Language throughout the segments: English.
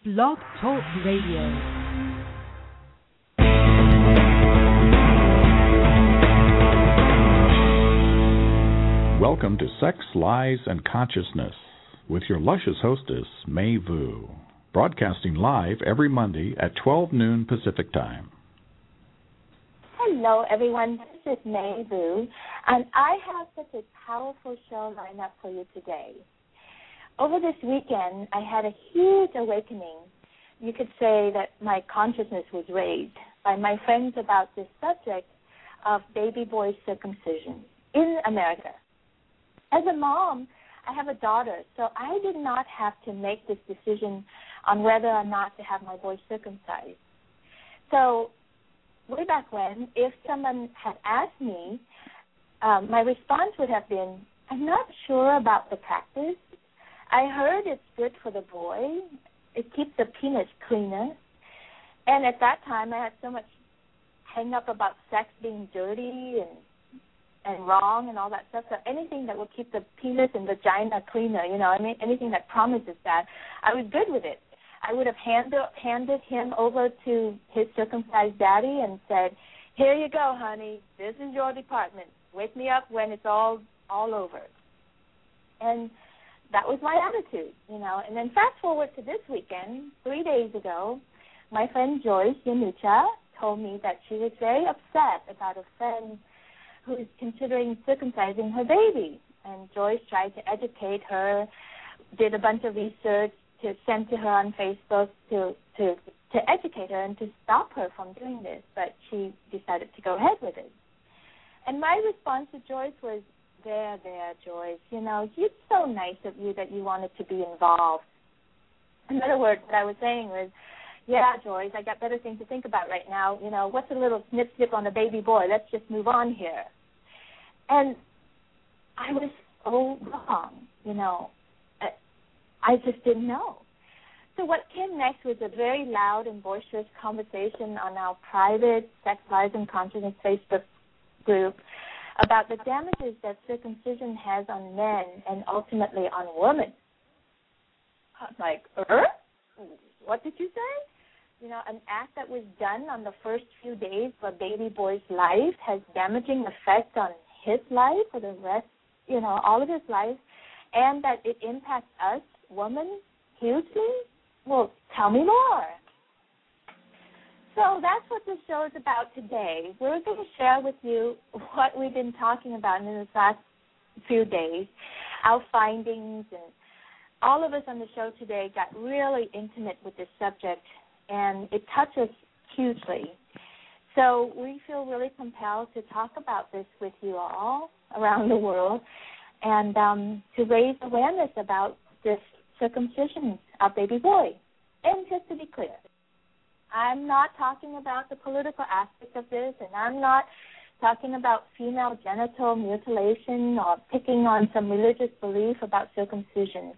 Blog Talk Radio. Welcome to Sex, Lies, and Consciousness with your luscious hostess, Mai Vu, broadcasting live every Monday at 12 noon Pacific Time. Hello, everyone. This is Mai Vu, and I have such a powerful show lined up for you today. Over this weekend, I had a huge awakening. You could say that my consciousness was raised by my friends about this subject of baby boy circumcision in America. As a mom, I have a daughter, so I did not have to make this decision on whether or not to have my boy circumcised. So way back when, if someone had asked me, my response would have been, I'm not sure about the practice. I heard it's good for the boy. It keeps the penis cleaner. And at that time, I had so much hang up about sex being dirty and wrong and all that stuff. So anything that will keep the penis and vagina cleaner, anything that promises that, I was good with it. I would have handed him over to his circumcised daddy and said, here you go, honey. This is your department. Wake me up when it's all over. And that was my attitude, And then fast forward to this weekend, 3 days ago, my friend Joyce Yanucha told me that she was very upset about a friend who is considering circumcising her baby. And Joyce tried to educate her, did a bunch of research to send to her on Facebook to educate her and to stop her from doing this. But she decided to go ahead with it. And my response to Joyce was, there, Joyce, it's so nice of you that you wanted to be involved. In other words, what I was saying was, yeah, Joyce, I got better things to think about right now. What's a little snip on the baby boy? Let's just move on here. And I was so wrong, I just didn't know. So what came next was a very loud and boisterous conversation on our private Sex, Lies, and Consciousness Facebook group about the damages that circumcision has on men and ultimately on women. I was like, what did you say? An act that was done on the first few days of a baby boy's life has damaging effect on his life for the rest, all of his life, and that it impacts us, women, hugely? Well, tell me more. So that's what the show is about today. We're going to share with you what we've been talking about in the last few days, our findings, and all of us on the show today got really intimate with this subject, and it touched us hugely. So we feel really compelled to talk about this with you all around the world and to raise awareness about this circumcision of baby boy. And just to be clear, I'm not talking about the political aspect of this, and I'm not talking about female genital mutilation or picking on some religious belief about circumcision.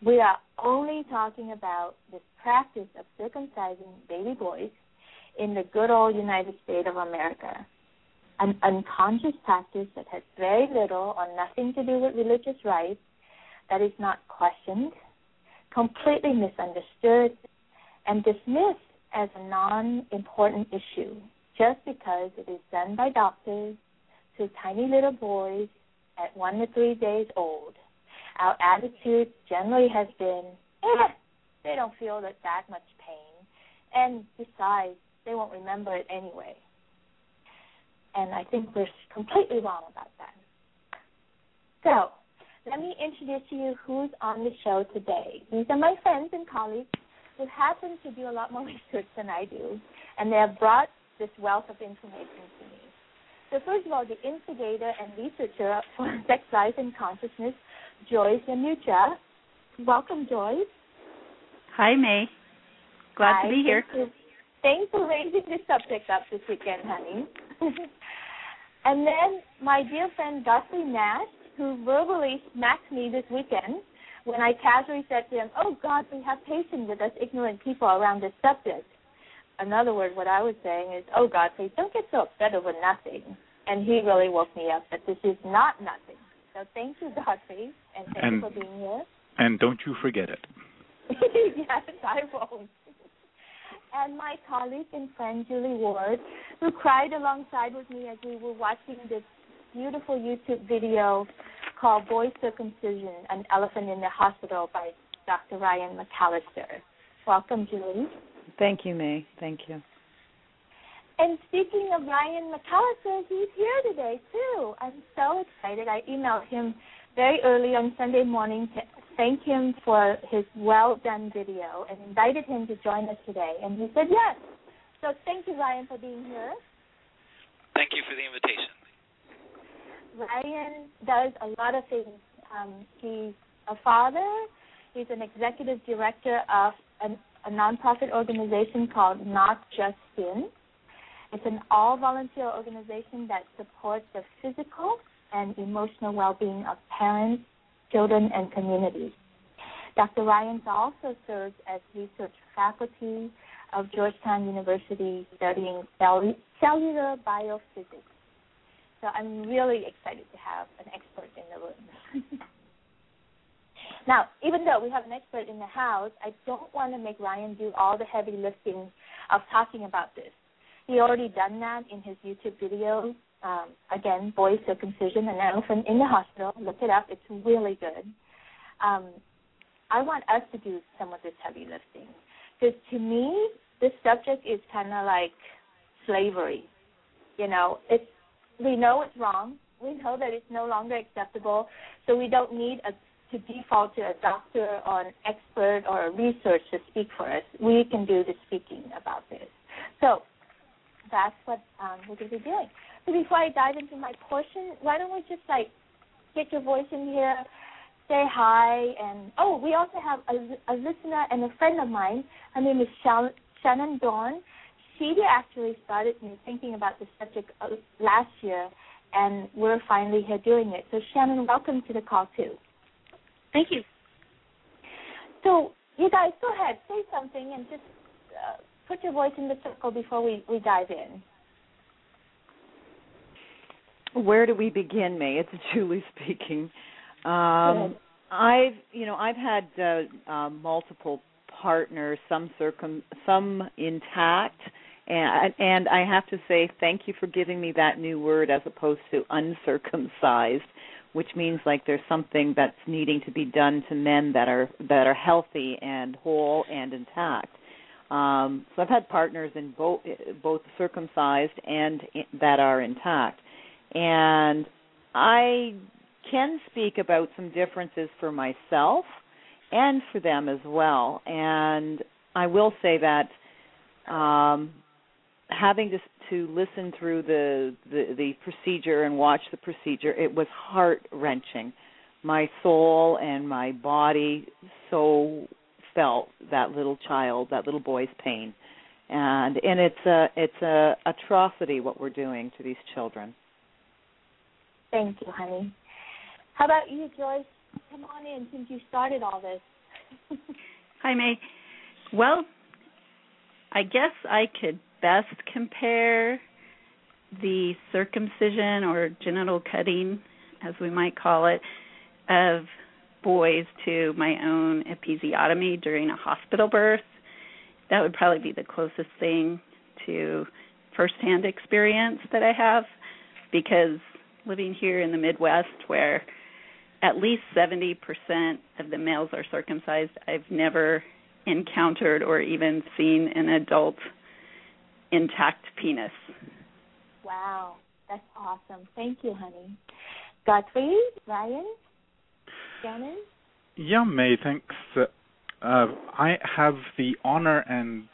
We are only talking about this practice of circumcising baby boys in the good old United States of America, an unconscious practice that has very little or nothing to do with religious rights, that is not questioned, completely misunderstood, and dismissed as a non-important issue just because it is done by doctors to tiny little boys at 1 to 3 days old. Our attitude generally has been, they don't feel that much pain, and besides, they won't remember it anyway. And I think we're completely wrong about that. So let me introduce to you who's on the show today. These are my friends and colleagues who happen to do a lot more research than I do, and they have brought this wealth of information to me. So first of all, the instigator and researcher for Sex, Lies, and Consciousness, Joyce Yanucha. Welcome, Joyce. Hi, May. Glad to be here. Thanks for raising this subject up this weekend, honey. And then my dear friend Godfrey Nash, who verbally smacked me this weekend when I casually said to him, oh, God, we have patience with us ignorant people around this subject. In other words, what I was saying is, oh, God, please don't get so upset over nothing. And he really woke me up that this is not nothing. So thank you, Godfrey, and thank you for being here. And don't you forget it. Yes, I won't. And my colleague and friend, Julie Ward, who cried alongside with me as we were watching this beautiful YouTube video called Boy Circumcision, An Elephant in the Hospital by Dr. Ryan McAllister. Welcome, Julie. Thank you, May. Thank you. And speaking of Ryan McAllister, he's here today, too. I'm so excited. I emailed him very early on Sunday morning to thank him for his well-done video and invited him to join us today. And he said yes. So thank you, Ryan, for being here. Thank you for the invitation. Ryan does a lot of things. He's a father. He's an executive director of a nonprofit organization called Not Just Sin. It's an all-volunteer organization that supports the physical and emotional well-being of parents, children, and communities. Dr. Ryan also serves as research faculty of Georgetown University studying cellular biophysics. So I'm really excited to have an expert in the room. Now, even though we have an expert in the house, I don't want to make Ryan do all the heavy lifting of talking about this. He already done that in his YouTube video. Again, Boy Circumcision, An Elephant in the Hospital. Look it up. It's really good. I want us to do some of this heavy lifting. Because to me, this subject is kind of like slavery. You know, we know it's wrong. We know that it's no longer acceptable, so we don't need to default to a doctor or an expert or a research to speak for us. We can do the speaking about this. So that's what we're going to be doing. So before I dive into my portion, why don't we just, get your voice in here, say hi, and, we also have a listener and a friend of mine. Her name is Shannon Dawn. She actually started me thinking about this subject last year, and we're finally here doing it. So, Shannon, welcome to the call, too. Thank you. So, you guys, go ahead, say something, and just put your voice in the circle before we dive in. Where do we begin, May? It's Julie speaking. I've had multiple partners, some intact, and I have to say thank you for giving me that new word as opposed to uncircumcised, which means like there's something that's needing to be done to men that are healthy and whole and intact. So I've had partners in both circumcised and that are intact, and I can speak about some differences for myself and for them as well. And I will say that having to listen through the procedure and watch the procedure, it was heart-wrenching. My soul and my body so felt that little boy's pain. And it's a atrocity what we're doing to these children. Thank you, honey. How about you, Joyce? Come on in since you started all this. Hi, May. Well, I guess I could best compare the circumcision or genital cutting, as we might call it, of boys to my own episiotomy during a hospital birth. That would probably be the closest thing to firsthand experience that I have, because living here in the Midwest where at least 70% of the males are circumcised, I've never encountered or even seen an adult intact penis. Wow, that's awesome. Thank you, honey. Godfrey, Ryan, Shannon? Yeah, May, thanks. I have the honor and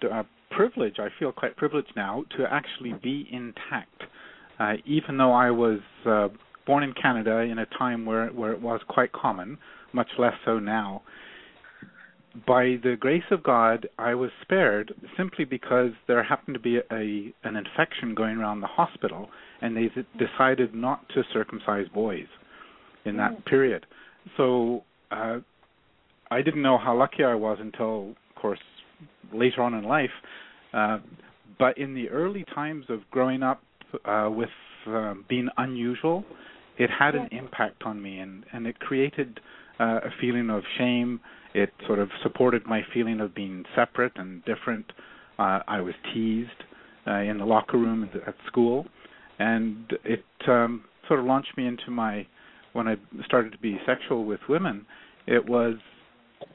privilege, I feel quite privileged now, to actually be intact. Even though I was born in Canada in a time where it was quite common, much less so now, by the grace of God, I was spared simply because there happened to be an infection going around the hospital, and they decided not to circumcise boys in that period. So I didn't know how lucky I was until, of course, later on in life. But in the early times of growing up with being unusual, it had an impact on me, and it created a feeling of shame. It sort of supported my feeling of being separate and different. I was teased in the locker room at school, and it sort of launched me into when I started to be sexual with women. It was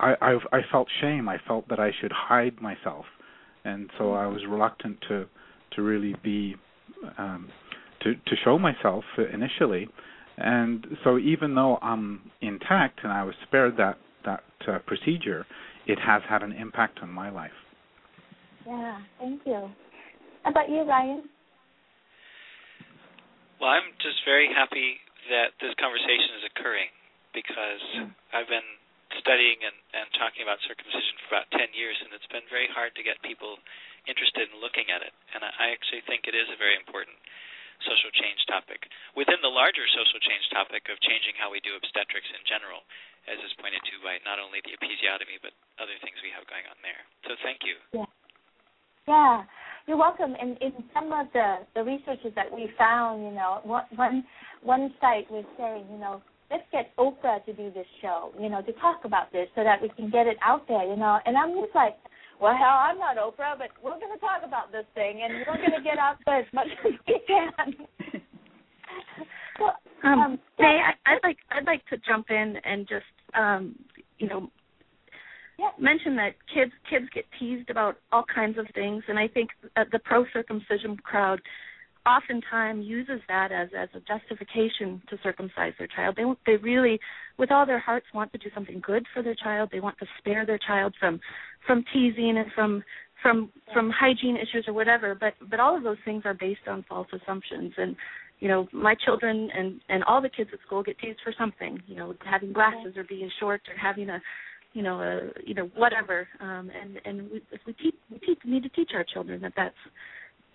I felt shame. I felt that I should hide myself, and so I was reluctant to really be to show myself initially. And so even though I'm intact and I was spared that procedure, it has had an impact on my life. Yeah, thank you. How about you, Ryan? Well, I'm just very happy that this conversation is occurring because I've been studying and talking about circumcision for about 10 years, and it's been very hard to get people interested in looking at it. And I actually think it is a very important social change topic within the larger social change topic of changing how we do obstetrics in general, as is pointed to by not only the episiotomy but other things we have going on there. So thank you. Yeah, you're welcome. And in some of the researches that we found, one site was saying, let's get Oprah to do this show, to talk about this so that we can get it out there, And I'm just like, well, hell, I'm not Oprah, but we're going to talk about this thing, and we're going to get out there as much as we can. May, I'd like to jump in and just, mention that kids get teased about all kinds of things, and I think the pro-circumcision crowd oftentimes uses that as a justification to circumcise their child. They really, with all their hearts, want to do something good for their child. They want to spare their child from teasing and from hygiene issues or whatever. But all of those things are based on false assumptions. And my children and all the kids at school get teased for something. Having glasses or being short or having whatever. And we need to teach our children that's.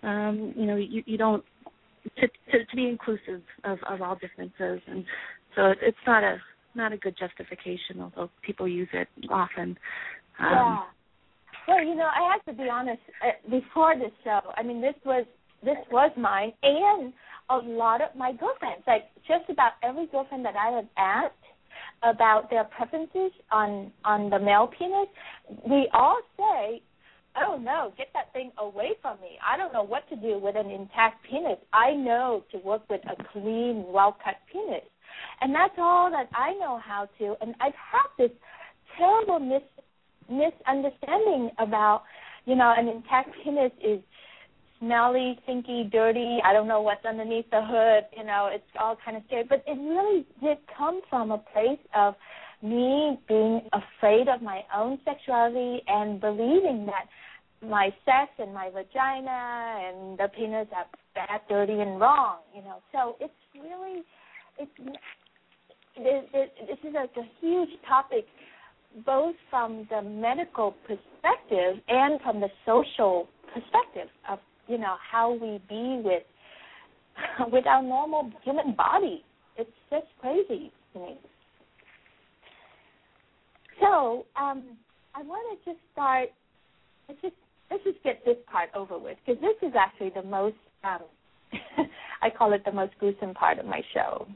You don't to be inclusive of all differences, and so it's not a good justification, although people use it often. Yeah. Well, I have to be honest. Before this show, I mean, this was mine, and a lot of my girlfriends, like just about every girlfriend that I have asked about their preferences on the male penis, we all say, oh, no, get that thing away from me. I don't know what to do with an intact penis. I know to work with a clean, well-cut penis. And that's all that I know how to. And I've had this terrible misunderstanding about, an intact penis is smelly, stinky, dirty. I don't know what's underneath the hood. It's all kind of scary. But it really did come from a place of me being afraid of my own sexuality and believing that my sex and my vagina and the penis are bad, dirty, and wrong, So it's really, this is a huge topic, both from the medical perspective and from the social perspective of, how we be with our normal human body. It's just crazy to me. So I want to just start. Let's just get this part over with, because this is actually the most. I call it the most gruesome part of my show.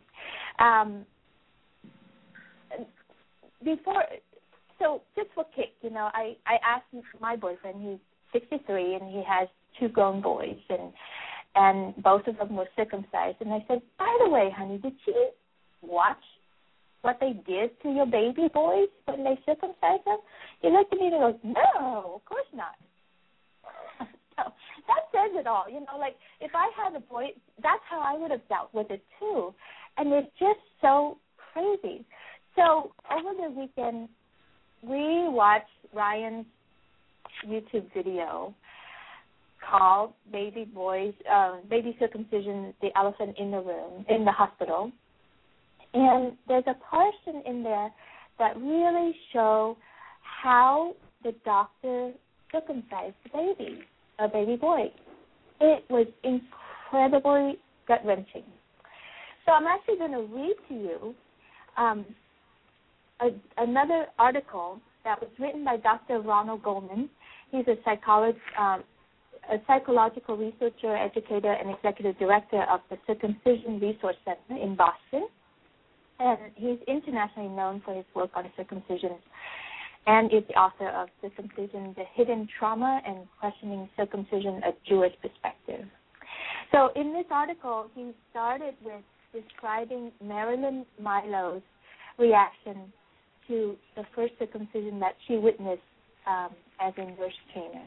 So just for kick, I asked my boyfriend. He's 63 and he has 2 grown boys, and both of them were circumcised. And I said, by the way, honey, did you watch what they did to your baby boys when they circumcised them? He looked at me and goes, no, of course not. So that says it all. Like if I had a boy, that's how I would have dealt with it too. And it's just so crazy. So over the weekend, we watched Ryan's YouTube video called Baby Circumcision, the Elephant in the Room, in the hospital. And there's a portion in there that really show how the doctor circumcised the baby, a baby boy. It was incredibly gut-wrenching. So I'm actually going to read to you another article that was written by Dr. Ronald Goldman. He's a psychological researcher, educator, and executive director of the Circumcision Resource Center in Boston. And he's internationally known for his work on circumcision, and is the author of Circumcision, The Hidden Trauma and Questioning Circumcision, A Jewish Perspective. So in this article, he started with describing Marilyn Milo's reaction to the first circumcision that she witnessed as a nurse trainer.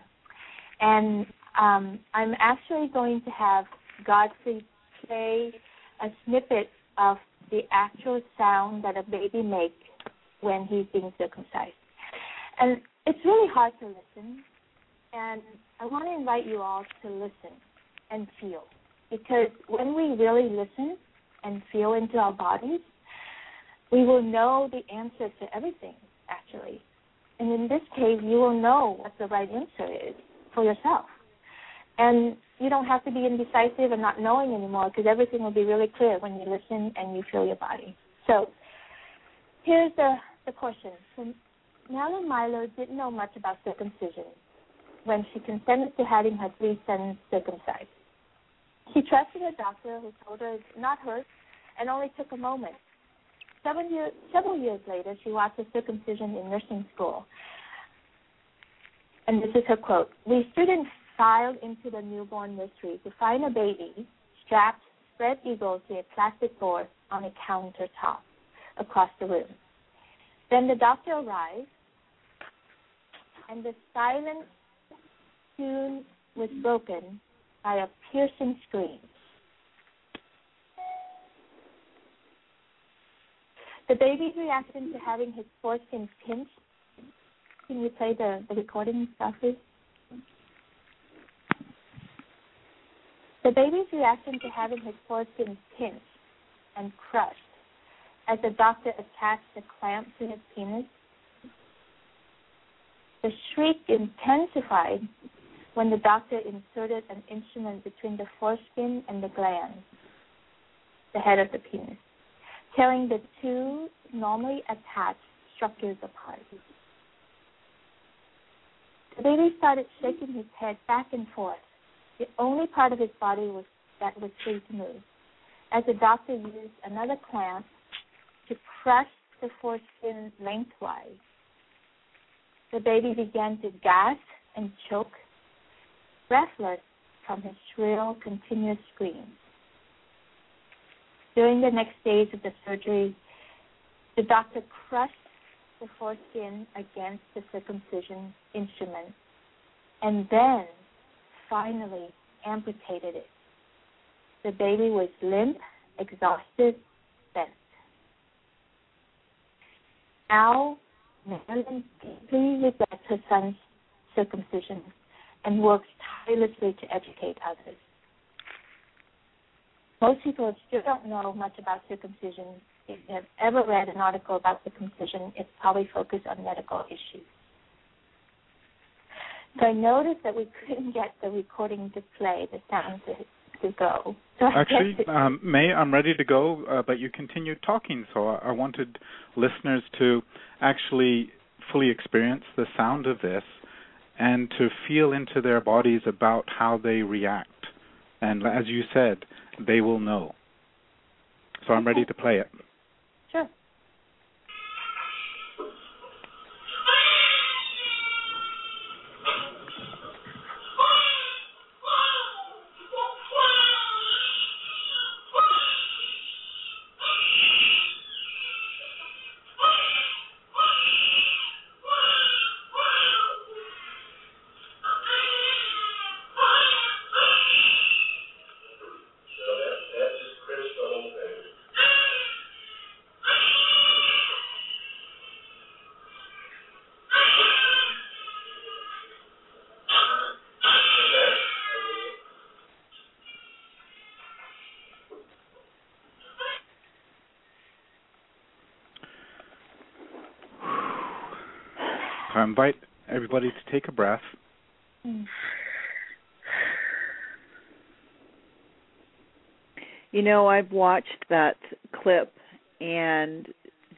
And I'm actually going to have Godfrey play a snippet of the actual sound that a baby makes when he's being circumcised. And it's really hard to listen, and I want to invite you all to listen and feel, because when we really listen and feel into our bodies, we will know the answer to everything, actually. And in this case, you will know what the right answer is for yourself. And you don't have to be indecisive and not knowing anymore, because everything will be really clear when you listen and you feel your body. So here's the question. So Marilyn Milo didn't know much about circumcision when she consented to having her 3 sons circumcised. She trusted her doctor, who told her it's not hurt and only took a moment. Several years later, she watched a circumcision in nursing school. And this is her quote: "We students filed into the newborn nursery to find a baby strapped, spread eagle to a plastic board on a countertop across the room. Then the doctor arrived, and the silent tune was broken by a piercing scream. The baby's reaction to having his foreskin pinched." Can you play the recording stuff, please? The baby's reaction to having his foreskin pinched and crushed as the doctor attached the clamp to his penis. The shriek intensified when the doctor inserted an instrument between the foreskin and the gland, the head of the penis, tearing the two normally attached structures apart. The baby started shaking his head back and forth. The only part of his body that was free to move, as the doctor used another clamp to crush the foreskin lengthwise. The baby began to gasp and choke, breathless from his shrill, continuous screams. During the next days of the surgery, the doctor crushed the foreskin against the circumcision instrument and then finally amputated it. The baby was limp, exhausted, bent. Now, Marilyn deeply regrets her son's circumcision and works tirelessly to educate others. Most people still don't know much about circumcision. If you have ever read an article about circumcision, it's probably focused on medical issues. So I noticed that we couldn't get the recording to play, the sound to go. So actually, May, I'm ready to go, but you continued talking, so I wanted listeners to actually fully experience the sound of this and to feel into their bodies about how they react. And as you said, they will know. So I'm ready to play it. Sure. I invite everybody to take a breath. You know, I've watched that clip and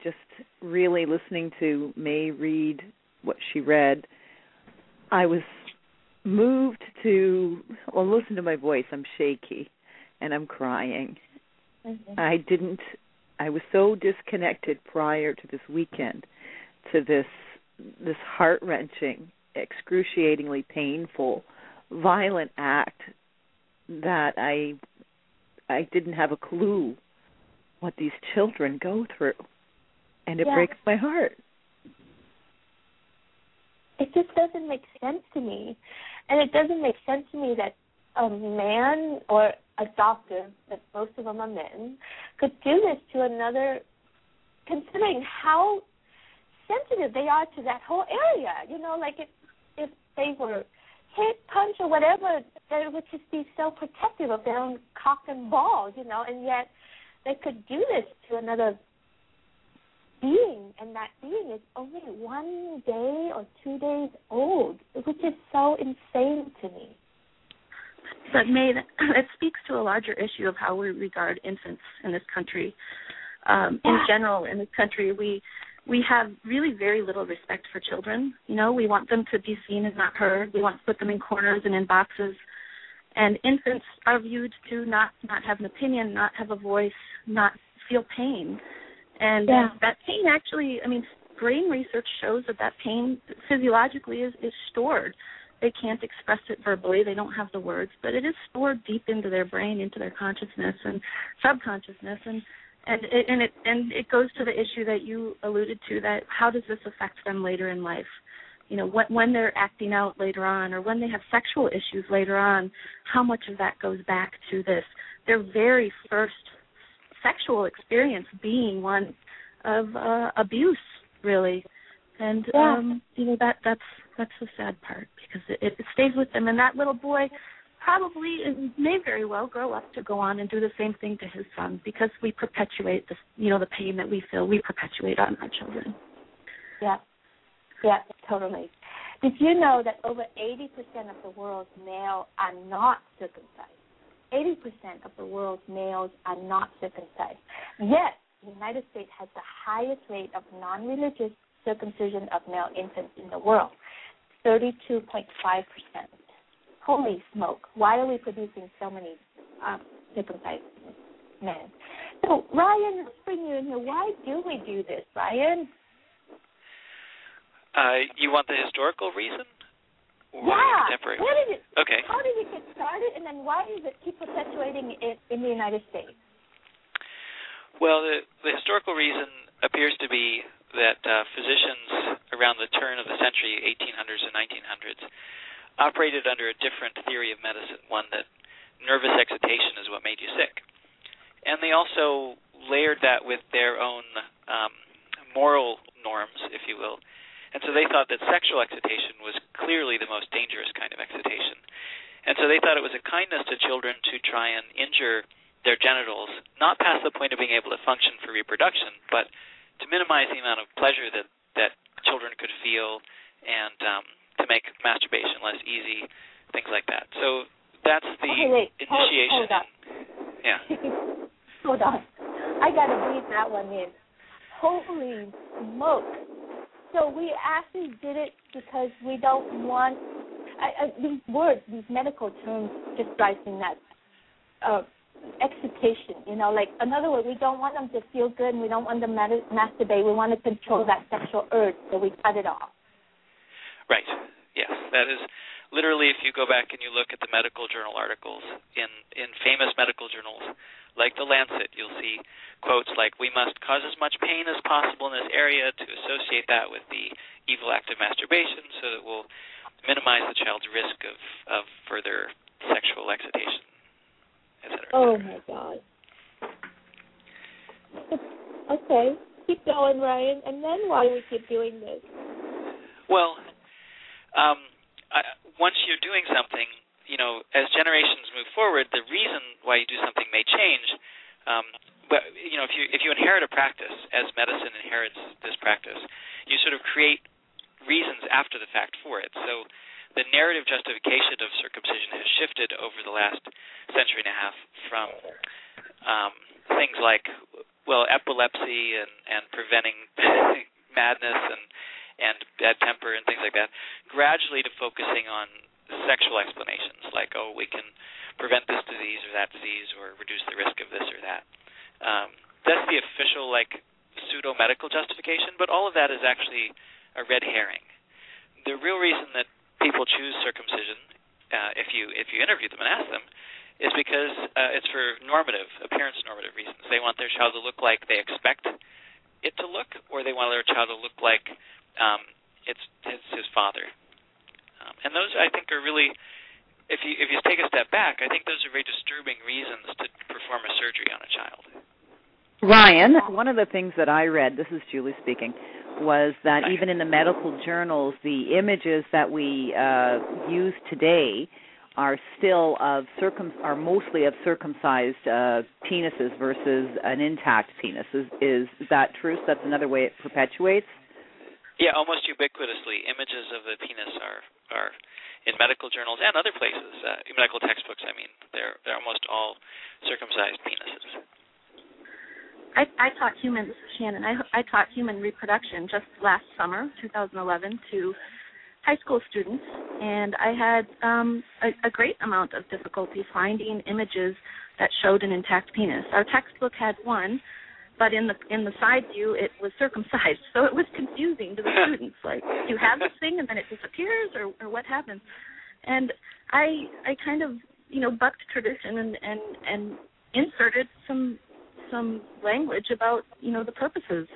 just really listening to May read what she read, I was moved to, well, listen to my voice. I'm shaky and I'm crying. Mm-hmm. I didn't I was so disconnected prior to this weekend to this heart-wrenching, excruciatingly painful, violent act that I didn't have a clue what these children go through. And it breaks my heart. It just doesn't make sense to me. And it doesn't make sense to me that a man or a doctor, that most of them are men, could do this to another, considering how sensitive they are to that whole area. You know, like if they were hit, punch, or whatever, they would just be so protective of their own cock and balls, you know, and yet they could do this to another being, and that being is only 1 day or 2 days old, which is so insane to me. But May, that speaks to a larger issue of how we regard infants in this country. In general, in this country, we have really very little respect for children. You know, we want them to be seen and not heard. We want to put them in corners and in boxes. And infants are viewed to not have an opinion, not have a voice, not feel pain. And that pain actually, I mean, brain research shows that pain physiologically is stored. They can't express it verbally. They don't have the words, but it is stored deep into their brain, into their consciousness and subconsciousness. And it goes to the issue that you alluded to, that how does this affect them later in life? You know, when they're acting out later on, or when they have sexual issues later on, how much of that goes back to their very first sexual experience being one of abuse, really. And you know, that's the sad part, because it stays with them, and that little boy probably may very well grow up to go on and do the same thing to his son, because we perpetuate this, you know, the pain that we feel, we perpetuate on our children. Yeah, totally. Did you know that over 80% of the world's males are not circumcised? 80% of the world's males are not circumcised. Yet, the United States has the highest rate of non-religious circumcision of male infants in the world, 32.5%. Holy smoke, why are we producing so many circumcised men? So, Ryan, let's bring you in here. Why do we do this, Ryan? You want the historical reason? Or contemporary? How did it get started, and then why does it keep perpetuating it in the United States? Well, the historical reason appears to be that physicians around the turn of the century, 1800s and 1900s, operated under a different theory of medicine, one that nervous excitation is what made you sick. And they also layered that with their own moral norms, if you will. And so they thought that sexual excitation was clearly the most dangerous kind of excitation. And so they thought it was a kindness to children to try and injure their genitals, not past the point of being able to function for reproduction, but to minimize the amount of pleasure that children could feel, and to make masturbation less easy, things like that. So that's the initiation. Hold on. Yeah. Hold on. I got to breathe that one in. Holy smoke. So we actually did it because we don't want these words, these medical terms, just drives me nuts. Excitation, you know, like, in other words, we don't want them to feel good, and we don't want them to masturbate. We want to control that sexual urge, so we cut it off. Right. Yes, that is literally, if you go back and you look at the medical journal articles in famous medical journals like The Lancet, you'll see quotes like, "We must cause as much pain as possible in this area to associate that with the evil act of masturbation, so that we'll minimize the child's risk of further sexual excitation," etc. Oh, my God. Okay, keep going, Ryan. And then why do we keep doing this? Well, once you're doing something, you know, as generations move forward, the reason why you do something may change. But you know, if you inherit a practice, as medicine inherits this practice, you sort of create reasons after the fact for it. So the narrative justification of circumcision has shifted over the last century and a half from things like, well, epilepsy and preventing madness and bad temper and things like that, gradually to focusing on sexual explanations, like, oh, we can prevent this disease or that disease, or reduce the risk of this or that. that's the official pseudo-medical justification, but all of that is actually a red herring. The real reason that people choose circumcision, if you interview them and ask them, is because it's for appearance normative reasons. They want their child to look like they expect it to look, or they want their child to look like it's his father. And those, I think, are really, if you take a step back, I think those are very disturbing reasons to perform a surgery on a child. Ryan, one of the things that I read, this is Julie speaking, was that even in the medical journals, the images that we use today are still are mostly of circumcised penises versus an intact penis. Is that true? So that's another way it perpetuates? Yeah, almost ubiquitously, images of the penis are in medical journals and other places, medical textbooks. I mean, they're almost all circumcised penises. I taught I taught human reproduction just last summer, 2011, to high school students, and I had a great amount of difficulty finding images that showed an intact penis. Our textbook had one, but in the side view it was circumcised, so it was confusing to the students. Like, you have this thing and then it disappears, or what happens? And I kind of bucked tradition and inserted some language about the purposes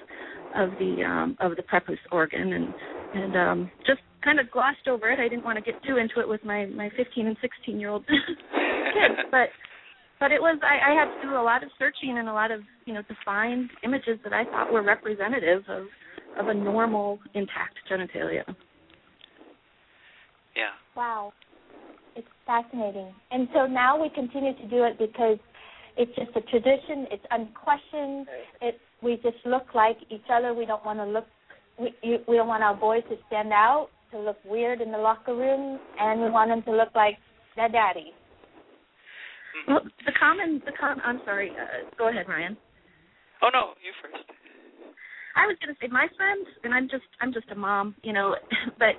of the prepuce organ, and just kind of glossed over it. I didn't want to get too into it with my 15 and 16-year-old kids, but it was I had to do a lot of searching and a lot of to find images that I thought were representative of a normal intact genitalia. Yeah. Wow, it's fascinating. And so now we continue to do it because it's just a tradition. It's unquestioned. We just look like each other. We don't want to look. We don't want our boys to stand out, to look weird in the locker room, and we want them to look like their daddy. Well, I'm sorry. Go ahead, Ryan. Oh no, you first. I was going to say my friends, and I'm just a mom, but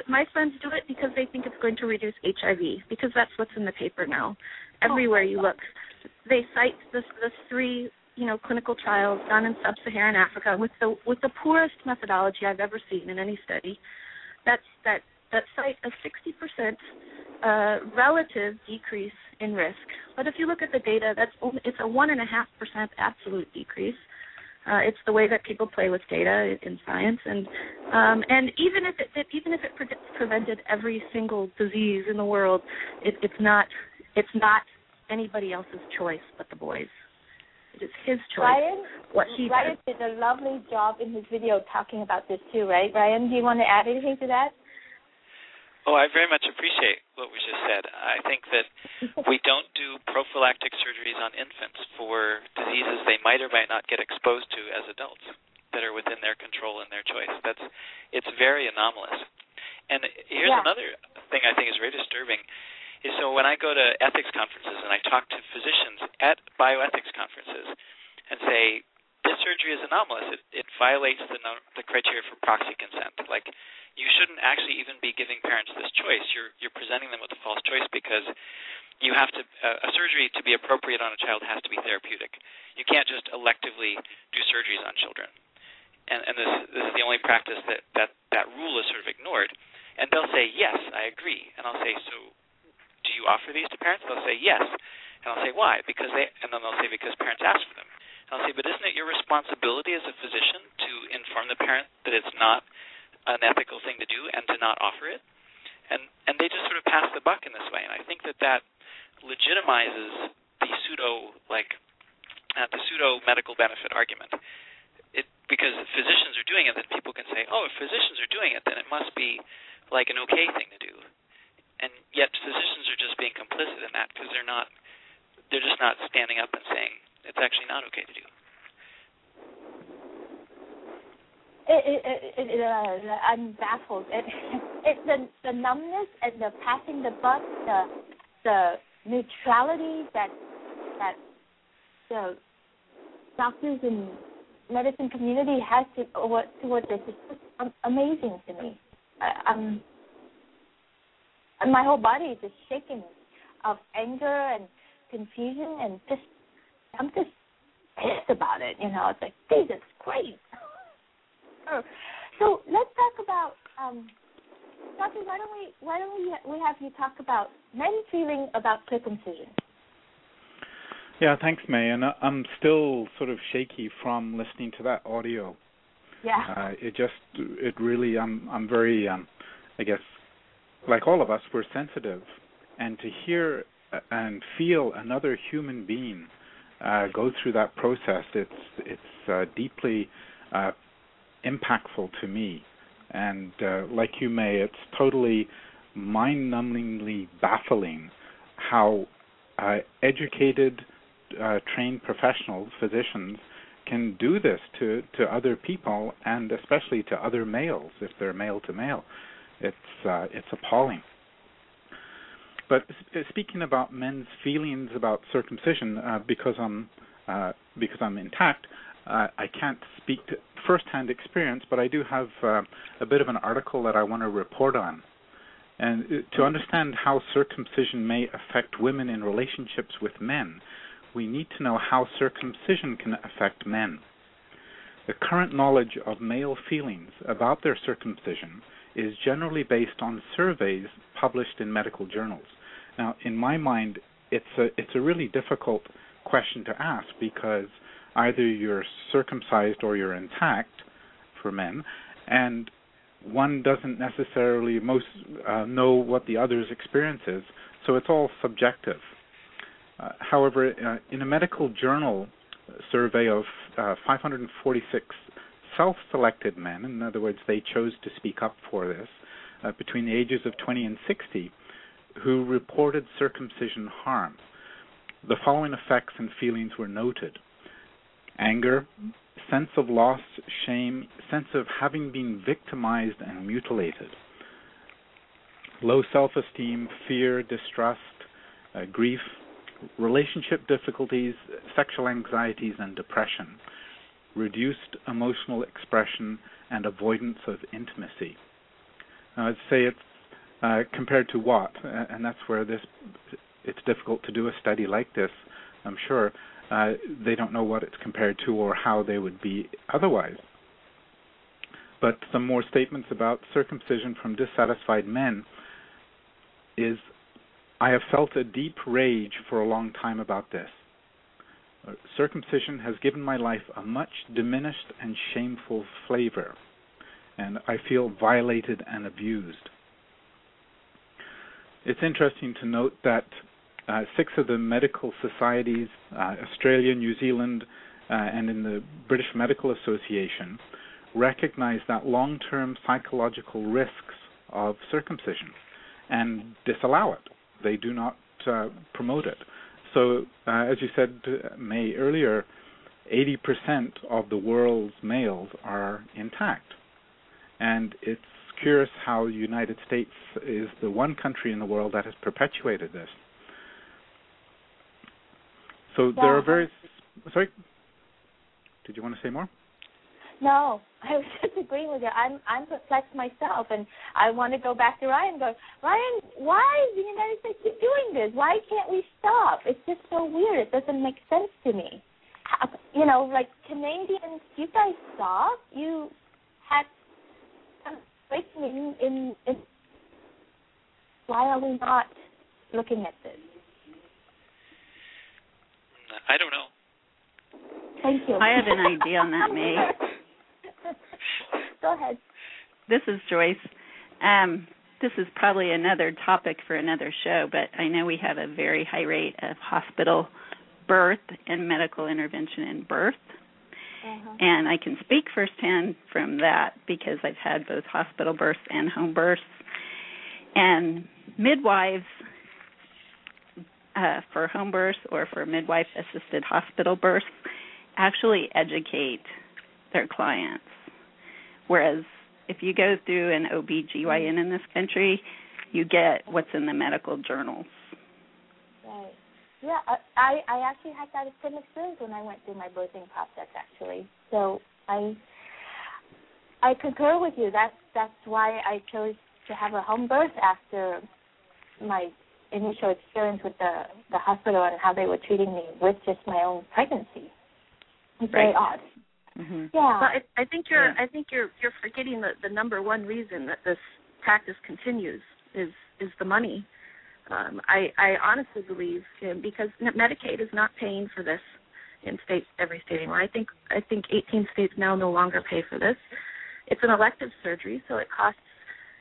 my friends do it because they think it's going to reduce HIV, because that's what's in the paper now. Everywhere you look, they cite the 3 clinical trials done in sub-Saharan Africa with the poorest methodology I've ever seen in any study. That cite a 60% relative decrease in risk. But if you look at the data, it's a 1.5% absolute decrease. It's the way that people play with data in science, and even if it prevented every single disease in the world, it's not anybody else's choice but the boys. It is his choice. Ryan did a lovely job in his video talking about this too, right? Ryan, do you want to add anything to that? Oh, I very much appreciate what was just said. I think that we don't do prophylactic surgeries on infants for diseases they might or might not get exposed to as adults that are within their control and their choice. It's very anomalous. And here's another thing I think is very disturbing. So when I go to ethics conferences and I talk to physicians at bioethics conferences and say, this surgery is anomalous, it violates the criteria for proxy consent. Like, you shouldn't actually even be giving parents this choice. You're presenting them with a false choice, because you have to a surgery to be appropriate on a child has to be therapeutic. You can't just electively do surgeries on children. And this is the only practice that rule is sort of ignored. And they'll say, yes, I agree. And I'll say, so do you offer these to parents? They'll say, yes. And I'll say, why? And then they'll say, because parents ask for them. And I'll say, but isn't it your responsibility as a physician to inform the parent that it's not an ethical thing to do and to not offer it? And they just sort of pass the buck in this way. And I think that legitimizes the pseudo medical benefit argument. Because physicians are doing it, that people can say, oh, if physicians are doing it, then it must be like an okay thing to do. And yet physicians are just being complicit in that, because they're just not standing up and saying it's actually not okay to do. I'm baffled. It's the numbness and the passing the buck, the neutrality that the doctors and medicine community has towards this. It's just amazing to me. And my whole body is just shaking of anger and confusion, and I'm just pissed about it. It's like, Jesus Christ. So let's talk about, Doctor, why don't we have you talk about men's feeling about circumcision? Yeah, thanks, May. And I'm still sort of shaky from listening to that audio. Yeah. It really, I'm very, I guess, like all of us, we're sensitive. And to hear and feel another human being go through that process, it's deeply impactful to me. And like you, May, it's totally mind-numbingly baffling how educated, trained professionals, physicians, can do this to other people, and especially to other males if they're male to male. It's appalling. But speaking about men's feelings about circumcision, because I'm intact, I can't speak to first-hand experience, but I do have a bit of an article that I want to report on. And to understand how circumcision may affect women in relationships with men, we need to know how circumcision can affect men. The current knowledge of male feelings about their circumcision is generally based on surveys published in medical journals. Now, in my mind, it's a really difficult question to ask, because either you're circumcised or you're intact for men, and one doesn't necessarily know what the other's experience is, so it's all subjective. However, in a medical journal survey of 546 self-selected men, in other words, they chose to speak up for this, between the ages of 20 and 60, who reported circumcision harm, the following effects and feelings were noted: anger, sense of loss, shame, sense of having been victimized and mutilated, low self-esteem, fear, distrust, grief, relationship difficulties, sexual anxieties, and depression, reduced emotional expression, and avoidance of intimacy. Now, I'd say it's compared to what, and that's where it's difficult to do a study like this, I'm sure. They don't know what it's compared to or how they would be otherwise. But some more statements about circumcision from dissatisfied men is, I have felt a deep rage for a long time about this. Circumcision has given my life a much diminished and shameful flavor, and I feel violated and abused. It's interesting to note that 6 of the medical societies, Australia, New Zealand, and in the British Medical Association, recognize that long-term psychological risks of circumcision and disallow it. They do not promote it. So, as you said, May, earlier, 80% of the world's males are intact. And it's curious how the United States is the one country in the world that has perpetuated this. So there are various... Sorry? Did you want to say more? No, I was just agreeing with you. I'm perplexed myself, and I want to go back to Ryan and go, Ryan, why does the United States keep doing this? Why can't we stop? It's just so weird. It doesn't make sense to me. Like Canadians, you guys stop. You had breaking in. Why are we not looking at this? I don't know. Thank you. I have an idea on that, May. Go ahead. This is Joyce. This is probably another topic for another show, but I know we have a very high rate of hospital birth and medical intervention in birth. Uh-huh. And I can speak firsthand from that because I've had both hospital births and home births. And midwives for home births or for midwife-assisted hospital births actually educate their clients. Whereas if you go through an OB/GYN in this country, you get what's in the medical journals. Right. Yeah, I actually had that same experience when I went through my birthing process, actually. So I concur with you. That's why I chose to have a home birth after my initial experience with the hospital and how they were treating me with just my own pregnancy. It's very odd. Mm-hmm. Yeah. Well, I think you're forgetting the number one reason that this practice continues is the money. I honestly believe, because Medicaid is not paying for this in every state anymore. I think 18 states now no longer pay for this. It's an elective surgery, so it costs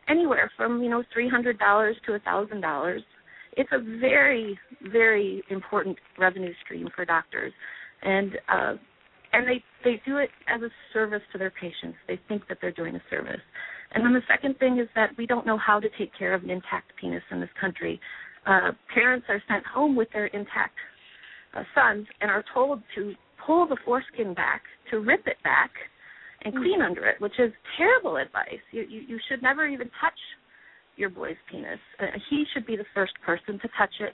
anywhere from $300 to $1,000. It's a very, very important revenue stream for doctors, and they do it as a service to their patients. They think that they're doing a service. And then the second thing is that we don't know how to take care of an intact penis in this country. Parents are sent home with their intact sons and are told to pull the foreskin back, to rip it back, and clean under it, which is terrible advice. You should never even touch your boy's penis. He should be the first person to touch it,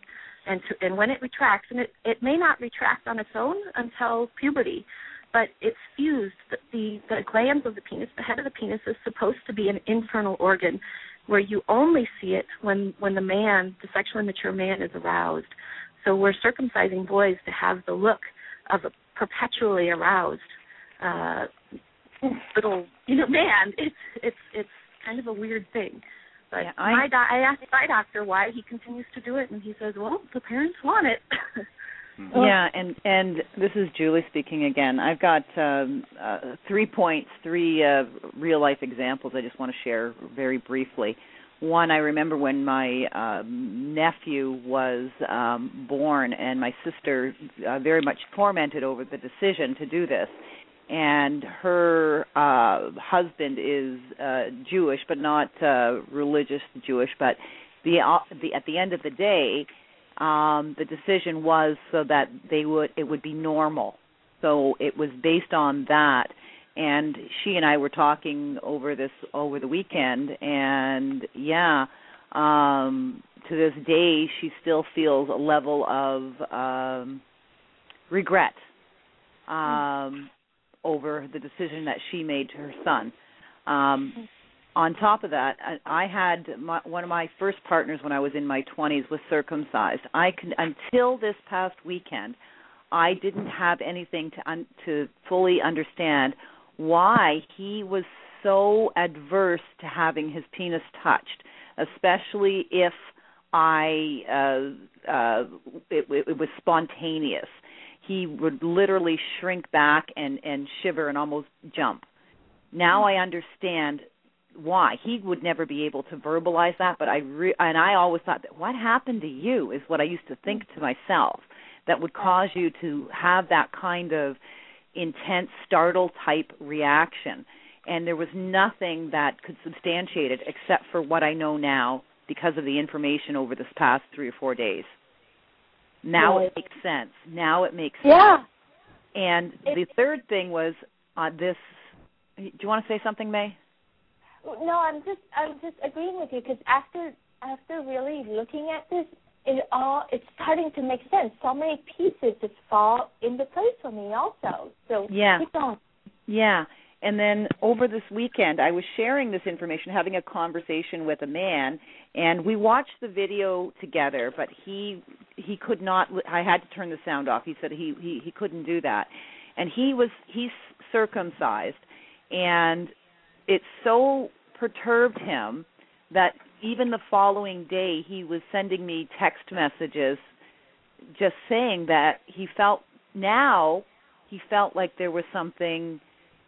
and when it retracts, and it may not retract on its own until puberty, but it's fused. The glands of the penis, the head of the penis, is supposed to be an internal organ where you only see it when the sexually mature man, is aroused. So we're circumcising boys to have the look of a perpetually aroused little man. It's kind of a weird thing. But yeah, I asked my doctor why he continues to do it, and he says, well, the parents want it. Yeah, and this is Julie speaking again. I've got 3 points, three real-life examples I just want to share very briefly. One, I remember when my nephew was born, and my sister very much tormented over the decision to do this. And her husband is Jewish, but not religious Jewish. But at the end of the day, the decision was so that it would be normal. So it was based on that. And she and I were talking over the weekend, and to this day she still feels a level of regret over the decision that she made to her son. On top of that, I had one of my first partners when I was in my 20s was circumcised. Until this past weekend, I didn't have anything to fully understand why he was so adverse to having his penis touched, especially if it was spontaneous. He would literally shrink back and shiver and almost jump. Now I understand why. He would never be able to verbalize that, but I always thought that what happened to you is what I used to think to myself that would cause you to have that kind of intense startle-type reaction. And there was nothing that could substantiate it except for what I know now because of the information over this past 3 or 4 days. Now it makes sense. Yeah. And the third thing was this. Do you want to say something, May? No, I'm just agreeing with you because after really looking at this, it's starting to make sense. So many pieces just fall into place for me also. So keep going. Yeah. And then over this weekend, I was sharing this information, having a conversation with a man, and we watched the video together, but he could not. I had to turn the sound off. He said he couldn't do that. And he's circumcised, and it so perturbed him that even the following day he was sending me text messages just saying that he felt like there was something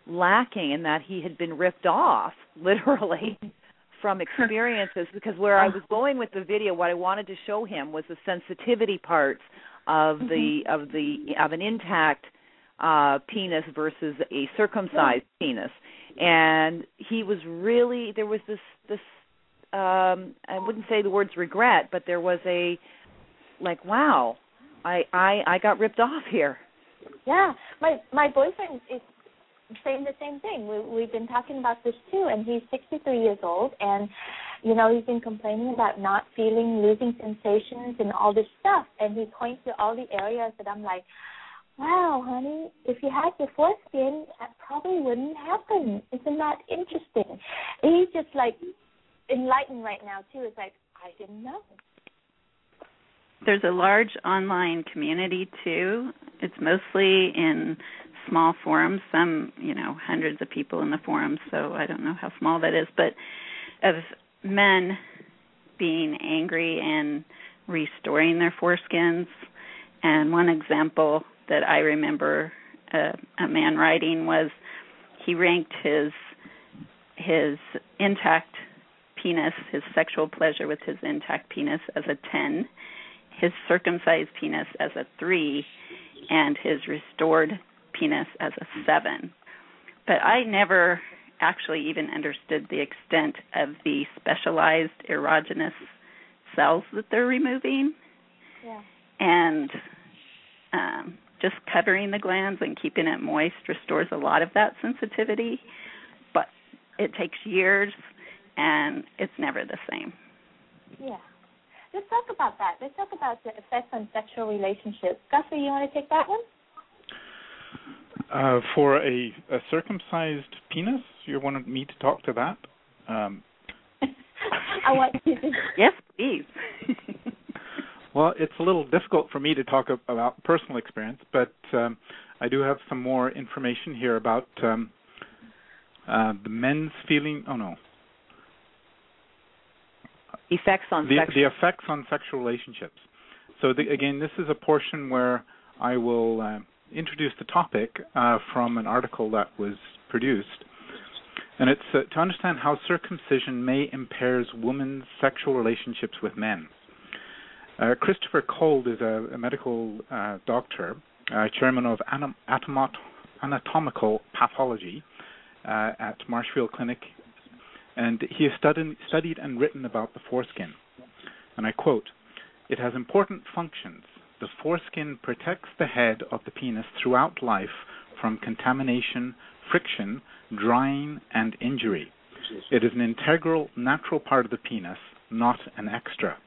lacking and that he had been ripped off, literally, from experiences. Because where I was going with the video, what I wanted to show him was the sensitivity parts of an intact penis versus a circumcised penis. And he was really, there was this I wouldn't say the words regret, but there was a like, wow, I got ripped off here. Yeah, my boyfriend is saying the same thing. We've been talking about this too, and he's 63 years old, and he's been complaining about not feeling, losing sensations, and all this stuff. And he points to all the areas that I'm like, wow, honey, if you had your foreskin, that probably wouldn't happen. Isn't that interesting? And he's just like enlightened right now too. It's like, I didn't know. There's a large online community too. It's mostly in small forums, some, hundreds of people in the forums, so I don't know how small that is, but of men being angry and restoring their foreskins. And one example that I remember a man writing was he ranked his intact penis, his sexual pleasure with his intact penis as a 10, his circumcised penis as a 3, and his restored penis as a 7. But I never actually even understood the extent of the specialized erogenous cells that they're removing. Yeah. And just covering the glands and keeping it moist restores a lot of that sensitivity, but it takes years, and it's never the same. Yeah. Let's talk about that. Let's talk about the effects on sexual relationships. Guthrie, you want to take that one? For a circumcised penis, you wanted me to talk to that? I want you to. Yes, please. Well, it's a little difficult for me to talk about personal experience, but I do have some more information here about the men's feeling. Oh no. The effects on sexual relationships. So again, this is a portion where I will introduce the topic from an article that was produced. And it's to understand how circumcision may impairs women's sexual relationships with men. Christopher Cold is a medical doctor, chairman of anatomical pathology at Marshfield Clinic, and he has studied and written about the foreskin. And I quote, "It has important functions. The foreskin protects the head of the penis throughout life from contamination, friction, drying, and injury. It is an integral, natural part of the penis, not an extra.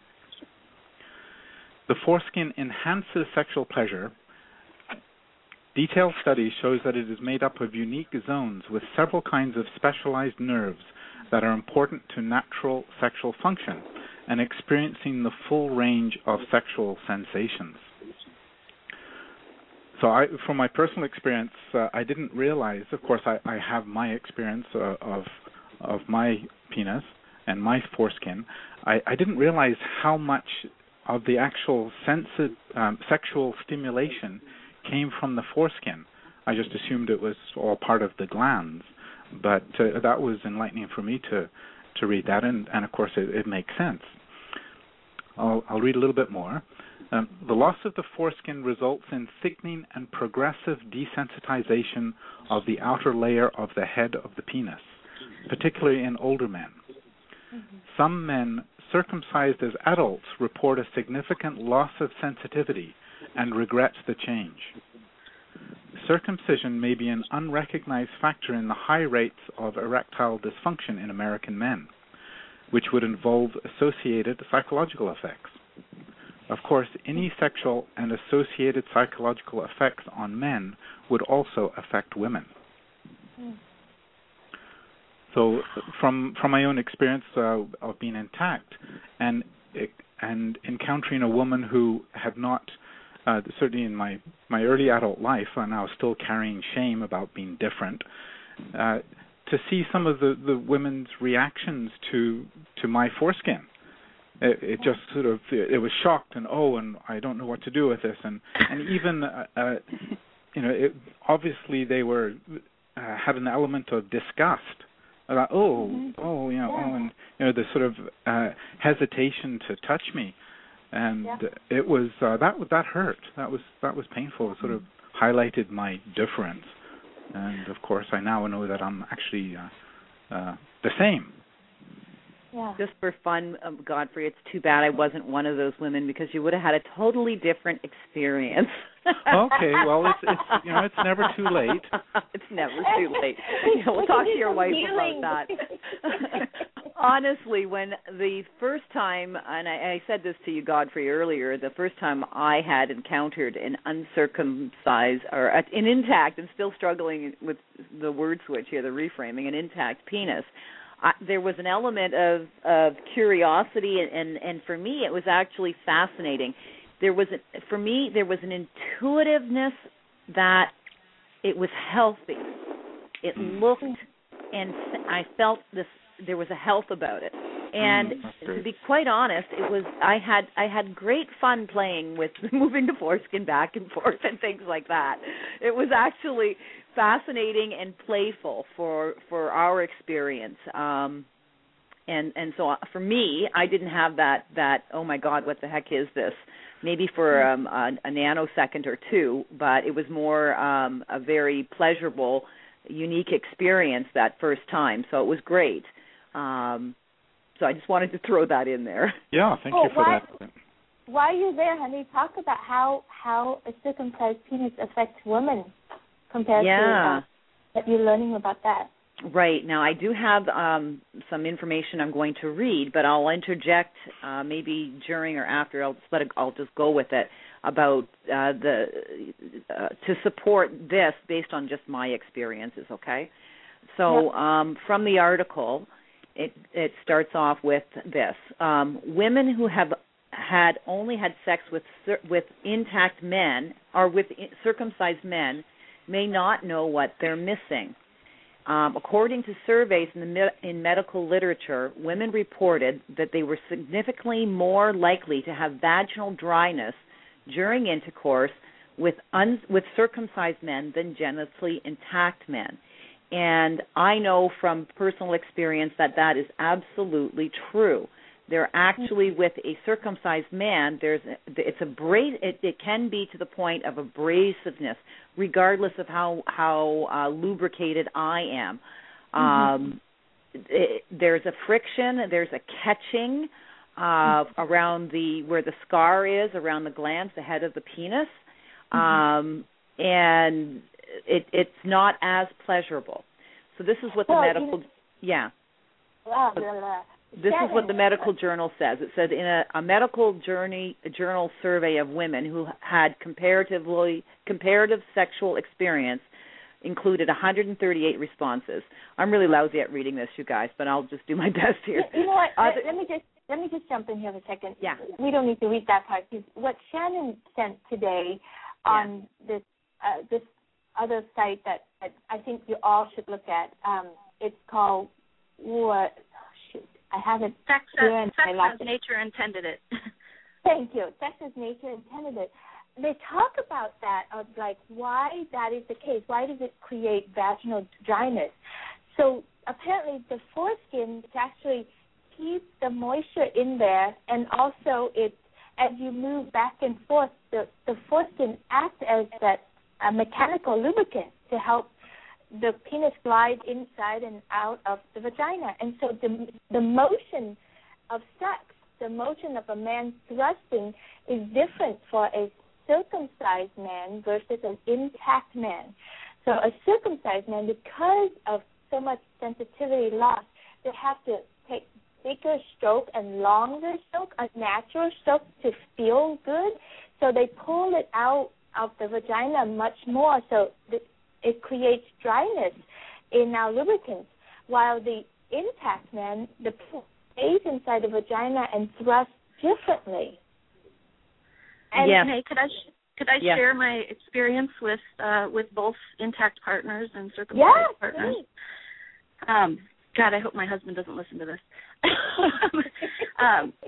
The foreskin enhances sexual pleasure. Detailed study shows that it is made up of unique zones with several kinds of specialized nerves that are important to natural sexual function and experiencing the full range of sexual sensations." So from my personal experience, I didn't realize, of course, I have my experience of my penis and my foreskin. I didn't realize how much of the actual sexual stimulation came from the foreskin. I just assumed it was all part of the glands, but that was enlightening for me to read that, and of course it makes sense. I'll read a little bit more. The loss of the foreskin results in thickening and progressive desensitization of the outer layer of the head of the penis, particularly in older men. Mm-hmm. Some men circumcised as adults report a significant loss of sensitivity and regret the change. Circumcision may be an unrecognized factor in the high rates of erectile dysfunction in American men, which would involve associated psychological effects. Of course, any sexual and associated psychological effects on men would also affect women. Mm. So, from my own experience of being intact and encountering a woman who had not, certainly in my early adult life, and I was still carrying shame about being different, to see some of the women's reactions to my foreskin. It just sort of, it was shocked and I don't know what to do with this, and even obviously they were had an element of disgust about and the sort of hesitation to touch me, and it was that hurt. That was painful. It sort of highlighted my difference, and of course I now know that I'm actually the same. Yeah. Just for fun, Godfrey, it's too bad I wasn't one of those women, because you would have had a totally different experience. Okay, well, it's never too late. It's never too late. We'll talk to your wife about that. Honestly, when the first time, and I said this to you, Godfrey, earlier, the first time I had encountered an uncircumcised, or an intact, and still struggling with the word switch here, the reframing, an intact penis, there was an element of curiosity, and for me it was actually fascinating. There was an intuitiveness that it was healthy. It looked, and I felt there was a health about it. And to be quite honest, I had great fun playing with moving the foreskin back and forth and things like that. It was actually fascinating and playful for our experience. And so for me, I didn't have that oh my God, what the heck is this? Maybe for a nanosecond or two, but it was more a very pleasurable, unique experience that first time. So it was great. So I just wanted to throw that in there. Yeah, thank you for that. While you're there, honey, talk about how a circumcised penis affects women compared to what you're learning about that. Right. Now, I do have some information I'm going to read, but I'll interject maybe during or after. I'll just go with it about to support this based on just my experiences. Okay. So from the article, it starts off with this: women who have only had sex with intact men or with circumcised men may not know what they're missing. According to surveys in medical literature, women reported that they were significantly more likely to have vaginal dryness during intercourse with circumcised men than genitally intact men. And I know from personal experience that is absolutely true. They're actually, with a circumcised man, it can be to the point of abrasiveness, regardless of how lubricated I am. There's a friction, there's a catching around where the scar is, around the glands, the head of the penis, and it's not as pleasurable. So this is what the medical, This is what the medical journal says. It said in a medical journal survey of women who had comparative sexual experience included 138 responses. I'm really lousy at reading this, you guys, but I'll just do my best here. You know what? Let me just jump in here for a second. Yeah. We don't need to read that part. What Shannon sent today on this other site that I think you all should look at. It's called I have it here. Sex as nature intended it. Thank you. Sex as nature intended it. They talk about that, of like why that is the case. Why does it create vaginal dryness? So apparently the foreskin actually keeps the moisture in there, and also as you move back and forth, the foreskin acts as that mechanical lubricant to help the penis glide inside and out of the vagina. And so the motion of sex, the motion of a man thrusting, is different for a circumcised man versus an intact man. So a circumcised man, because of so much sensitivity loss, they have to take bigger stroke and longer stroke, a natural stroke, to feel good. So they pull it out of the vagina much more, so it creates dryness in our lubricants, while the intact man, the penis stays inside the vagina and thrusts differently. And hey, could I share my experience with both intact partners and circumcised partners? God, I hope my husband doesn't listen to this.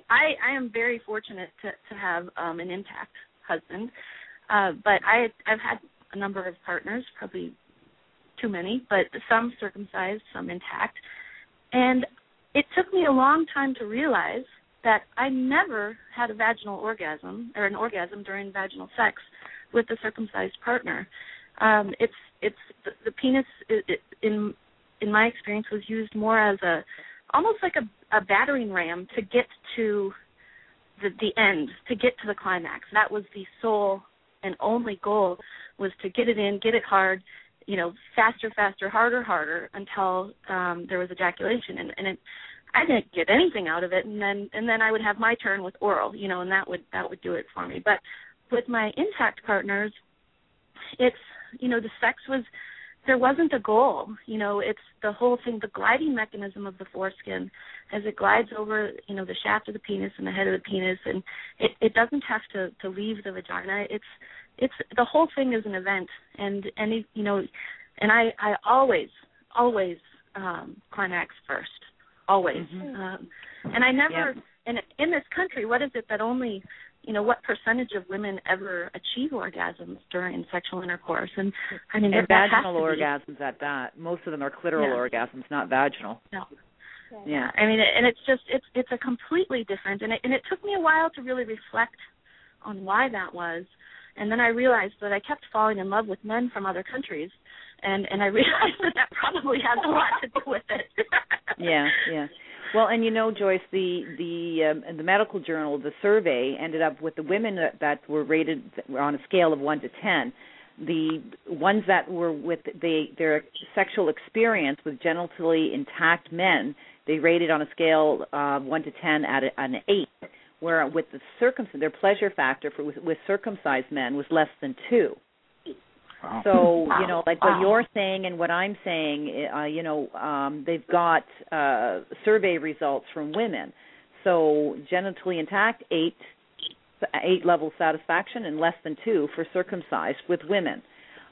I am very fortunate to have an intact husband, but I've had a number of partners, probably too many, but some circumcised, some intact. And it took me a long time to realize that I never had a vaginal orgasm or an orgasm during vaginal sex with a circumcised partner. It's the penis in my experience was used more as almost like a battering ram to get to the end, to get to the climax. That was the sole and only goal, was to get it in, get it hard, faster, harder, until there was ejaculation. And I didn't get anything out of it, and then I would have my turn with oral, and that would do it for me. But with my intact partners, it's, the sex there wasn't a goal. It's the whole thing, the gliding mechanism of the foreskin as it glides over, the shaft of the penis and the head of the penis, and it doesn't have to leave the vagina. it's the whole thing is an event, and you know, and I always climax first, always, and I never. And in this country, what is it that only, you know, what percentage of women ever achieve orgasms during sexual intercourse? And I mean, and vaginal orgasms at that. Most of them are clitoral orgasms, not vaginal. No. Yeah. I mean, and it's just it's a completely different. And it took me a while to really reflect on why that was. And then I realized that I kept falling in love with men from other countries, and I realized that probably has a lot to do with it. Yeah. Well, and you know, Joyce, the medical journal, the survey ended up with the women that were rated on a scale of 1 to 10. The ones that were with their sexual experience with genitally intact men, they rated on a scale of 1 to 10 at an 8. Where with their pleasure factor with circumcised men was less than 2. Wow. So, you know, like what you're saying and what I'm saying, you know, they've got survey results from women. So genitally intact, 8 level satisfaction, and less than 2 for circumcised with women.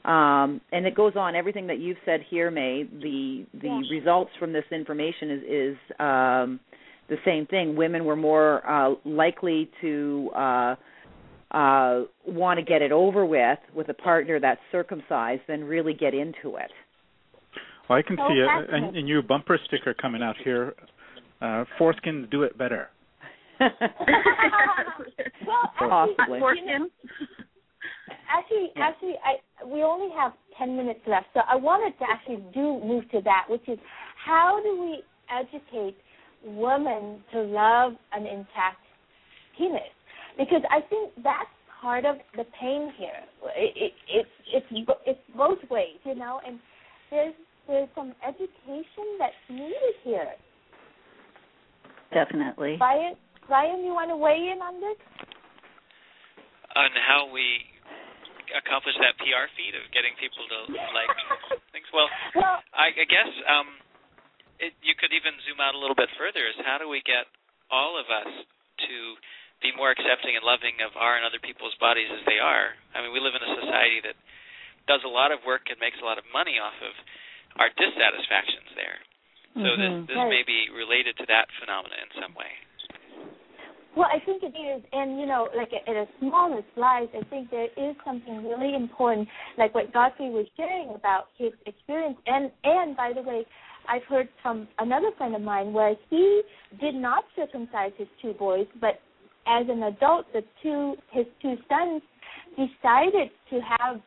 And it goes on, everything that you've said here, May, the results from this information is the same thing. Women were more likely to want to get it over with a partner that's circumcised than really get into it. Well, I can see a new bumper sticker coming out here. Foreskins do it better. Well, possibly. Actually, we only have 10 minutes left, so I wanted to actually move to that, which is how do we educate women to love an intact penis? Because I think that's part of the pain here. It's both ways, you know, and there's some education that's needed here. Definitely. Ryan, you want to weigh in on this? On how we accomplish that PR feat of getting people to like things? Well, I guess you could even zoom out a little bit further. Is how do we get all of us to be more accepting and loving of our and other people's bodies as they are? I mean, we live in a society that does a lot of work and makes a lot of money off of our dissatisfactions there. So this may be related to that phenomena in some way. Well, I think it is, and, you know, like at a smaller slice, I think there is something really important, like what Godfrey was sharing about his experience. And by the way, I've heard from another friend of mine where he did not circumcise his 2 boys, but as an adult, his 2 sons decided to have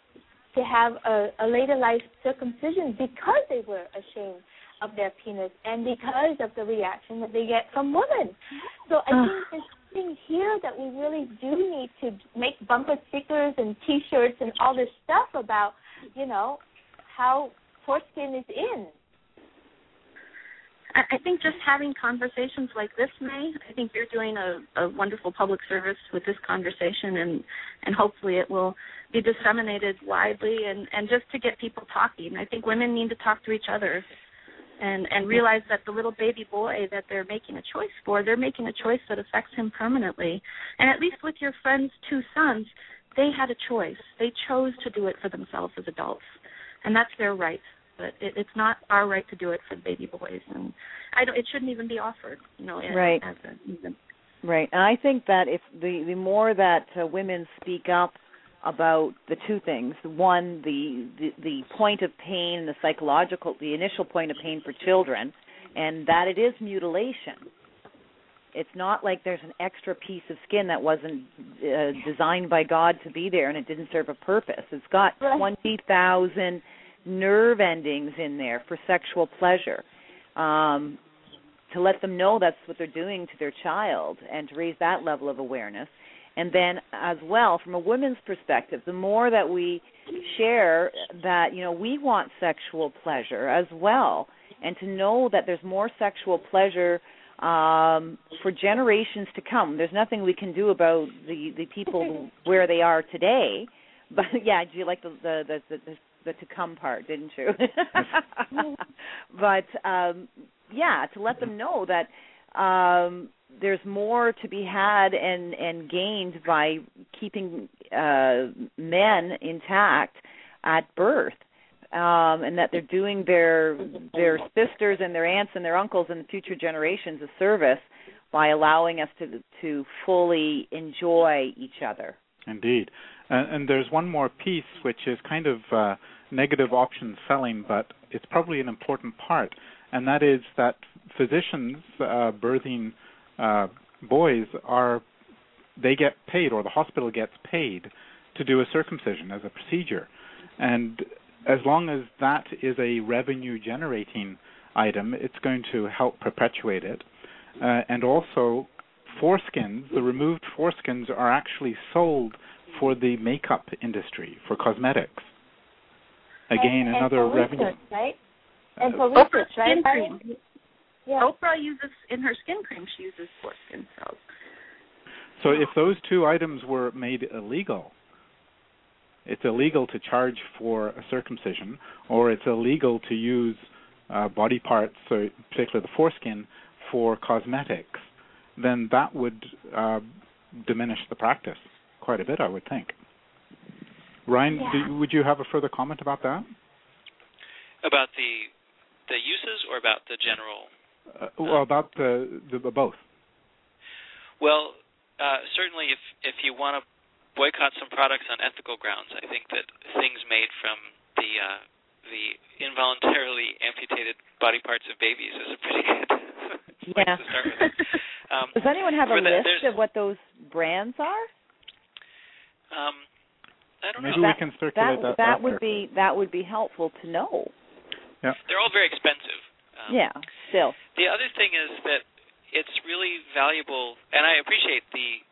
a later life circumcision because they were ashamed of their penis and because of the reaction that they get from women. So I think there's something here that we really do need to make bumper stickers and T-shirts and all this stuff about, you know, how foreskin is in. I think just having conversations like this, May, I think you're doing a wonderful public service with this conversation, and hopefully it will be disseminated widely and just to get people talking. I think women need to talk to each other and realize that the little baby boy that they're making a choice for, they're making a choice that affects him permanently. And at least with your friend's 2 sons, they had a choice. They chose to do it for themselves as adults, and that's their right. But it's not our right to do it for baby boys, and it shouldn't even be offered, you know. Right. Right. And I think that if the more that women speak up about the 2 things, one, the point of pain, the initial point of pain for children, and that it is mutilation. It's not like there's an extra piece of skin that wasn't designed by God to be there and it didn't serve a purpose. It's got 20,000 nerve endings in there for sexual pleasure. To let them know that's what they're doing to their child and to raise that level of awareness. And then as well, from a woman's perspective, the more that we share that, you know, we want sexual pleasure as well, and to know that there's more sexual pleasure for generations to come. There's nothing we can do about the people where they are today. But, yeah, you like the to come part, didn't you? But, yeah, to let them know that there's more to be had and gained by keeping men intact at birth, and that they're doing their sisters and their aunts and their uncles and future generations a service by allowing us to fully enjoy each other. Indeed. And there's one more piece, which is kind of negative option selling, but it's probably an important part, and that is that physicians birthing boys they get paid, or the hospital gets paid to do a circumcision as a procedure. And as long as that is a revenue-generating item, it's going to help perpetuate it. And also, foreskins, the removed foreskins, are actually sold for the makeup industry, for cosmetics. Again, and another for revenue. Research, right? And for research, right? Skin cream. Yeah. Oprah uses, in her skin cream, she uses foreskin cells. So if those two items were made illegal, it's illegal to charge for a circumcision, or it's illegal to use body parts, so particularly the foreskin, for cosmetics, then that would diminish the practice quite a bit, I would think. Ryan, would you have a further comment about that? About the uses, or about the general? Well, about the both. Well, certainly if you want to boycott some products on ethical grounds, I think that things made from the involuntarily amputated body parts of babies is a pretty good place to start with. Does anyone have a list of what those brands are? I don't Maybe know. we can circulate that. That would be helpful to know. Yeah. They're all very expensive. Still. The other thing is that it's really valuable, and I appreciate the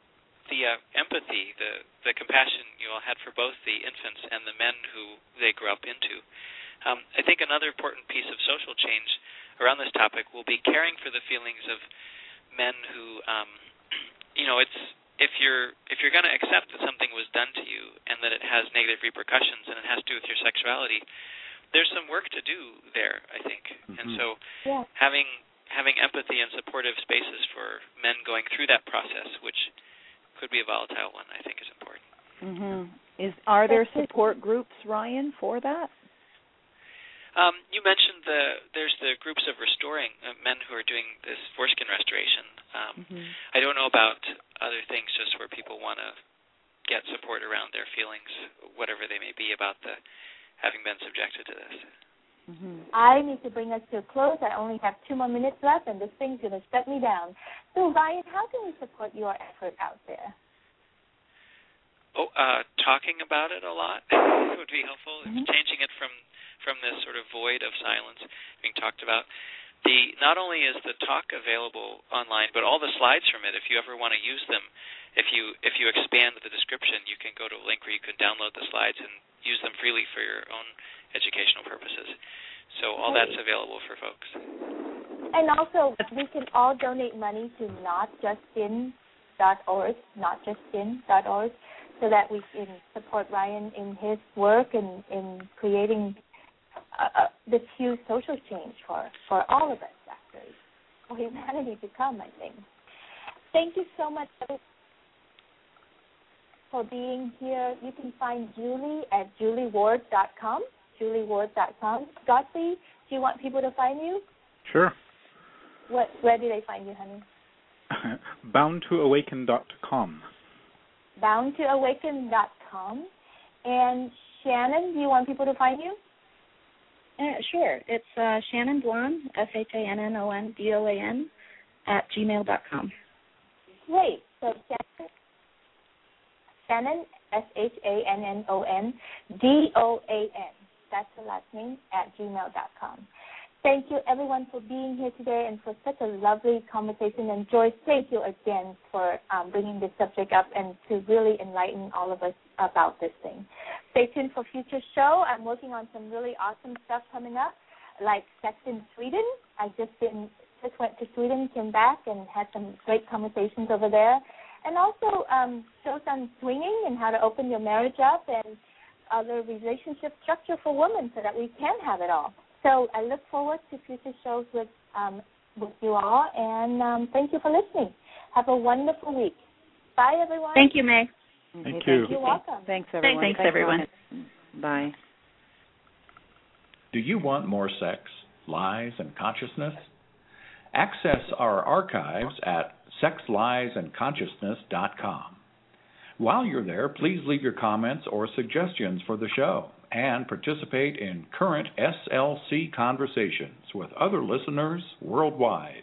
empathy, the compassion you all had for both the infants and the men who they grew up into. I think another important piece of social change around this topic will be caring for the feelings of men who, it's if you're going to accept that something was done to you and that it has negative repercussions and it has to do with your sexuality, there's some work to do there, I think. Mm-hmm. And so having empathy and supportive spaces for men going through that process, which could be a volatile one, I think is important. Mm-hmm. Are there support groups, Ryan, for that? You mentioned there's the groups of restoring men who are doing this foreskin restoration. I don't know about other things, just where people want to get support around their feelings, whatever they may be, about having been subjected to this. I need to bring us to a close. I only have 2 more minutes left, and this thing's going to shut me down. So, Ryan, how can we support your effort out there? Talking about it a lot would be helpful. Changing it from this sort of void of silence being talked about. Not only is the talk available online, but all the slides from it, if you ever want to use them, if you expand the description, you can go to a link where you can download the slides and use them freely for your own educational purposes. So all that's available for folks. And also, we can all donate money to notjustin.org, so that we can support Ryan in his work and in creating this huge social change for all of us, actually, for humanity to come, I think. Thank you so much for being here. You can find Julie at julieward.com. Godfrey, do you want people to find you? Sure. Where do they find you, honey? boundtoawaken.com. boundtoawaken.com. And Shannon, do you want people to find you? Sure. It's Shannon Dwan, ShannonDoan, @gmail.com. Great. So Shannon, ShannonDoan, that's the last name, @gmail.com. Thank you, everyone, for being here today and for such a lovely conversation. And Joyce, thank you again for bringing this subject up and to really enlighten all of us about this thing. Stay tuned for future show. I'm working on some really awesome stuff coming up, like Sex in Sweden. I just went to Sweden, came back, and had some great conversations over there. And also shows on swinging and how to open your marriage up and other relationship structure for women so that we can have it all. So I look forward to future shows with you all, and thank you for listening. Have a wonderful week. Bye, everyone. Thank you, May. Thank you. You're welcome. Thanks, everyone. Thanks, everyone. Bye. Do you want more sex, lies, and consciousness? Access our archives at sexliesandconsciousness.com. While you're there, please leave your comments or suggestions for the show and participate in current SLC conversations with other listeners worldwide.